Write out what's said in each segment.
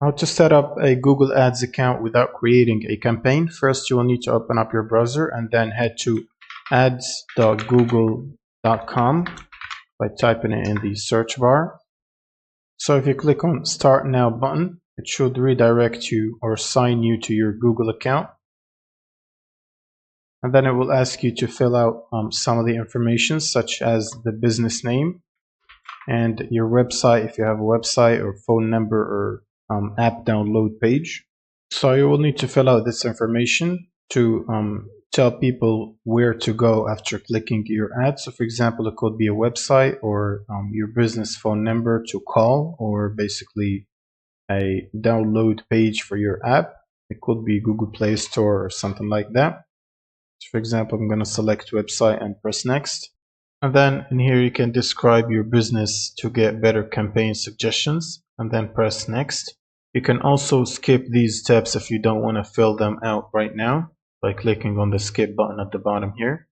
Now, to set up a Google Ads account without creating a campaign, first you will need to open up your browser and then head to ads.google.com by typing it in the search bar. So if you click on Start Now button, it should redirect you or sign you to your Google account. And then it will ask you to fill out some of the information, such as the business name and your website if you have a website, or phone number, or app download page. So you will need to fill out this information to tell people where to go after clicking your ad. So for example, it could be a website, or your business phone number to call, or basically a download page for your app. It could be Google Play Store or something like that. So for example, I'm going to select website and press next. And then in here you can describe your business to get better campaign suggestions, and then press next. You can also skip these steps if you don't want to fill them out right now by clicking on the skip button at the bottom here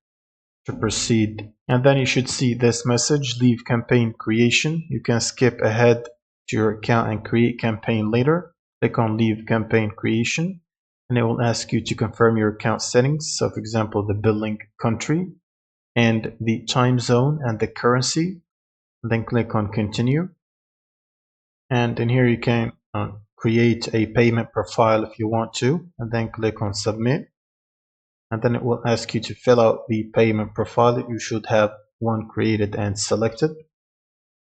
to proceed. And then you should see this message, leave campaign creation. You can skip ahead to your account and create campaign later. Click on leave campaign creation and it will ask you to confirm your account settings. So for example, the billing country and the time zone and the currency. And then click on continue. And in here you can create a payment profile if you want to, and then click on submit. And then it will ask you to fill out the payment profile. You should have one created and selected.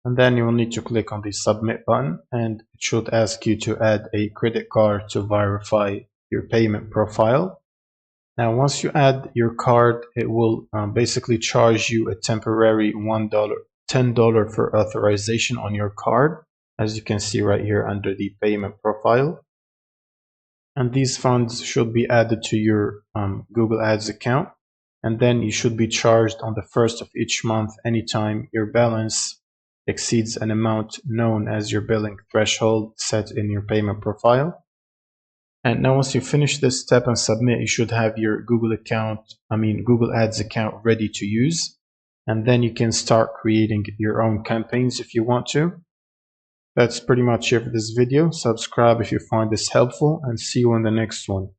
And then you will need to click on the submit button, and it should ask you to add a credit card to verify your payment profile. Now, once you add your card, it will basically charge you a temporary $10 for authorization on your card, as you can see right here under the payment profile. And these funds should be added to your Google Ads account, and then you should be charged on the first of each month anytime your balance exceeds an amount known as your billing threshold set in your payment profile. And now once you finish this step and submit, you should have your Google Ads account ready to use. And then you can start creating your own campaigns if you want to. That's pretty much it for this video. Subscribe if you find this helpful, and see you in the next one.